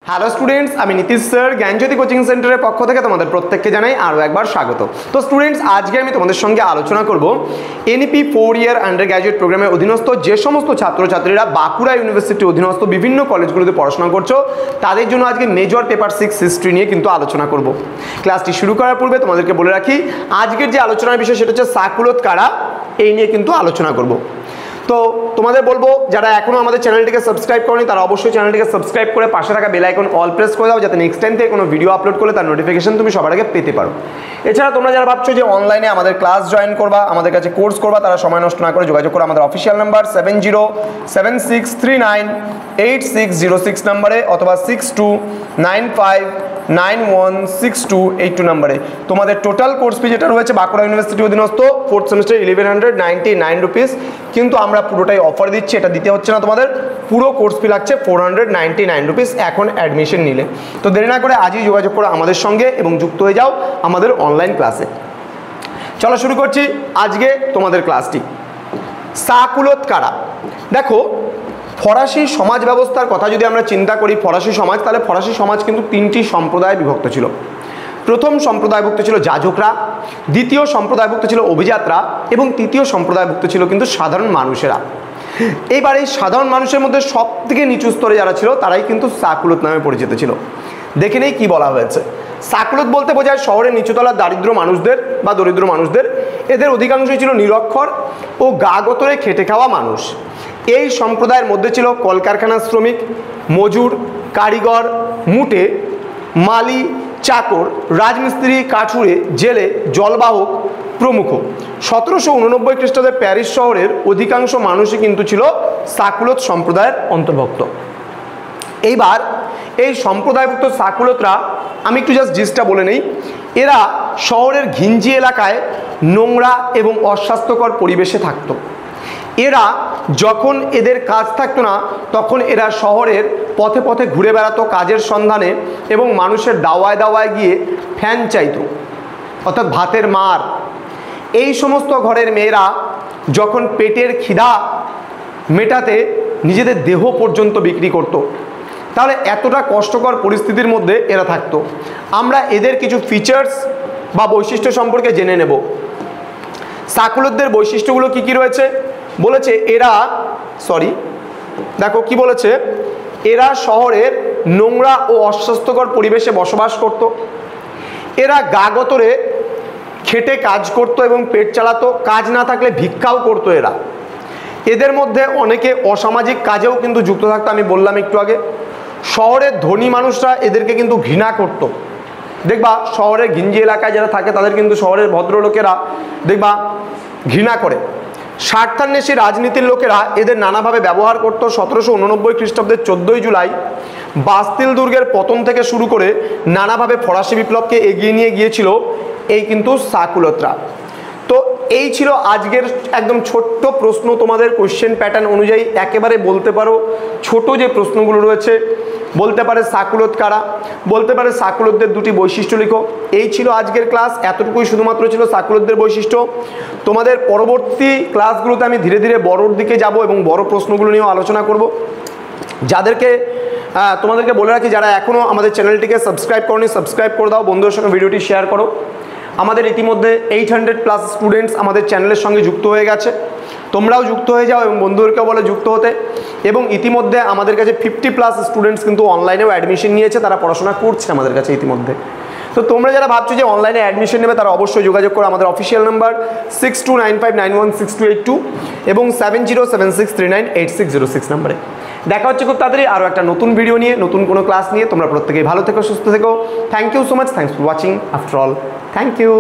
Hello students, আমি Nitish sir জ্ঞানজ্যোতি coaching সেন্টারের পক্ষ থেকে তোমাদের প্রত্যেককে জানাই আরও একবার স্বাগত। তো স্টুডেন্টস, আজকে আমি তোমাদের সঙ্গে আলোচনা করব এনইপি 4 ইয়ার আন্ডার গ্র্যাজুয়েট প্রোগ্রামের অধীনস্থ যে সমস্ত ছাত্রছাত্রীরা বাঁকুড়া ইউনিভার্সিটির অধীনস্থ বিভিন্ন কলেজগুলোতে পড়াশোনা করছো তাদের জন্য আজকে মেজর পেপার 6 হিস্ট্রি নিয়ে কিন্তু আলোচনা করব। ক্লাসটি শুরু করার পূর্বে তোমাদেরকে বলে রাখি, আজকের যে আলোচনার বিষয় সেটা হচ্ছে সাকুলোত কারা, এই নিয়ে কিন্তু আলোচনা করব। তো তোমাদের বলবো, যারা এখনো আমাদের চ্যানেলটিকে সাবস্ক্রাইব করনি তারা অবশ্যই চ্যানেলটিকে সাবস্ক্রাইব করে পাশে থাকা বেল আইকন অল প্রেস করে দাও, যাতে নেক্সট টাইম থেকে কোনো ভিডিও আপলোড করলে তার নোটিফিকেশন তুমি সবার আগে পেতে পারো। এছাড়া তোমরা যারা ভাবছো যে অনলাইনে আমাদের ক্লাস জয়েন করবা, আমাদের কাছে কোর্স করবা, তারা সময় নষ্ট না করে যোগাযোগ করো আমাদের অফিসিয়াল নাম্বার 7076398606 নম্বরে অথবা 6295916282 নম্বরে। তোমাদের টোটাল কোর্স ফি যেটা রয়েছে বাঁকুড়া ইউনিভার্সিটির অধীনস্থ 4th সেমিস্টার 1199 রুপিস, কিন্তু আমরা পুরোটাই অফার দিচ্ছি। এটা দিতে হচ্ছে না তোমাদের, পুরো কোর্স ফি লাগছে 499 রুপিস এখন অ্যাডমিশন নিলে। তো দেরি না করে আজই যোগাযোগ করো আমাদের সঙ্গে এবং যুক্ত হয়ে যাও আমাদের অনলাইন ক্লাসে। চলো শুরু করছি আজকে তোমাদের ক্লাসটি। সাকুলোত কারা? দেখো, ফরাসি সমাজ ব্যবস্থার কথা যদি আমরা চিন্তা করি, ফরাসি সমাজ, তাহলে ফরাসি সমাজ কিন্তু 3টি সম্প্রদায়ে বিভক্ত ছিল। প্রথম সম্প্রদায়ভুক্ত ছিল যাজকরা, দ্বিতীয় সম্প্রদায়ভুক্ত ছিল অভিজাতরা এবং তৃতীয় সম্প্রদায়ভুক্ত ছিল কিন্তু সাধারণ মানুষেরা। এইবার এই সাধারণ মানুষের মধ্যে সব থেকে নিচু স্তরে যারা ছিল তারাই কিন্তু সাকুলোত নামে পরিচিত ছিল। দেখে নেই কি বলা হয়েছে। সাকুলোত বলতে বোঝায় শহরের নিচুতলার দরিদ্র মানুষদের। এদের অধিকাংশই ছিল নিরক্ষর ও গা গতরে খেটে খাওয়া মানুষ। এই সম্প্রদায়ের মধ্যে ছিল কলকারখানার শ্রমিক, মজুর, কারিগর, মুটে, মালি, চাকর, রাজমিস্ত্রি, কাঠুরে, জেলে, জলবাহক প্রমুখ। 1789 খ্রিস্টাব্দে প্যারিস শহরের অধিকাংশ মানুষই কিন্তু ছিল সাকুলোত সম্প্রদায়ের অন্তর্ভুক্ত। এইবার এই সম্প্রদায়ভুক্ত সাকুলোতরা, আমি একটু জাস্ট জিনিসটা বলে নেই, এরা শহরের ঘিঞ্জি এলাকায় নোংরা এবং অস্বাস্থ্যকর পরিবেশে থাকতো। এরা যখন এদের কাজ থাকতো না তখন এরা শহরের পথে পথে ঘুরে বেড়াতো কাজের সন্ধানে এবং মানুষের দাওয়ায় গিয়ে ফ্যান চাইতো, অর্থাৎ ভাতের মার। এই সমস্ত ঘরের মেয়েরা যখন পেটের খিদা মেটাতে নিজেদের দেহ পর্যন্ত বিক্রি করত, তাহলে এতটা কষ্টকর পরিস্থিতির মধ্যে এরা থাকতো। আমরা এদের কিছু ফিচার্স বা বৈশিষ্ট্য সম্পর্কে জেনে নেব। সাকুলোতদের বৈশিষ্ট্যগুলো কি কি রয়েছে বলেছে, দেখো কি বলেছে, এরা শহরের নোংরা ও অস্বাস্থ্যকর পরিবেশে বসবাস করত। এরা গা গতরে খেটে কাজ করত এবং পেট চালাতো, কাজ না থাকলে ভিক্ষাও করতো এরা। এদের মধ্যে অনেকে অসামাজিক কাজেও কিন্তু যুক্ত থাকতো, আমি বললাম একটু আগে। শহরের ধনী মানুষরা এদেরকে কিন্তু ঘৃণা করত। দেখবা শহরের ঘিঞ্জি এলাকায় যারা থাকে তাদের কিন্তু শহরের ভদ্রলোকেরা দেখবা ঘৃণা করে। স্বার্থান্বেষী রাজনীতির লোকেরা এদের নানাভাবে ব্যবহার করত। 1789 খ্রিস্টাব্দের 14 জুলাই বাস্তিল দুর্গের পতন থেকে শুরু করে নানাভাবে ফরাসি বিপ্লবকে এগিয়ে নিয়ে গিয়েছিল এই কিন্তু সাকুলোতরা। তো এই ছিল আজকের একদম ছোট্ট প্রশ্ন। তোমাদের কোশ্চেন প্যাটার্ন অনুযায়ী একেবারে বলতে পারো ছোট যে প্রশ্নগুলো রয়েছে, বলতে পারে সাকুলোত কারা, বলতে পারে সাকুলোতদের দুটি বৈশিষ্ট্য লিখো। এই ছিল আজকের ক্লাস, এতটুকুই শুধুমাত্র ছিল সাকুলোতদের বৈশিষ্ট্য। তোমাদের পরবর্তী ক্লাসগুলোতে আমি ধীরে ধীরে বড়োর দিকে যাব এবং বড় প্রশ্নগুলো নিয়েও আলোচনা করব। তোমাদেরকে বলে রাখি, যারা এখনও আমাদের চ্যানেলটিকে সাবস্ক্রাইব করনি সাবস্ক্রাইব করে দাও, বন্ধুদের সঙ্গে ভিডিওটি শেয়ার করো। আমাদের ইতিমধ্যে 800+ স্টুডেন্টস আমাদের চ্যানেলের সঙ্গে যুক্ত হয়ে গেছে, তোমরাও যুক্ত হয়ে যাও এবং বন্ধুদেরকেও বলে যুক্ত হতে। এবং ইতিমধ্যে আমাদের কাছে 50+ স্টুডেন্টস কিন্তু অনলাইনেও অ্যাডমিশন নিয়েছে, তারা পড়াশোনা করছে আমাদের কাছে ইতিমধ্যে। তো তোমরা যারা ভাবছো যে অনলাইনে অ্যাডমিশন নেবে তারা অবশ্যই যোগাযোগ করো আমাদের অফিসিয়াল নাম্বার 6295916282 এবং 7076398606 নম্বরে। দেখা হচ্ছে খুব তাড়াতাড়ি আরও একটা নতুন ভিডিও নিয়ে, নতুন কোনো ক্লাস নিয়ে। তোমরা প্রত্যেকেই ভালো থেকো, সুস্থ থেকো। Thank you so much, thanks for watching after all, thank you.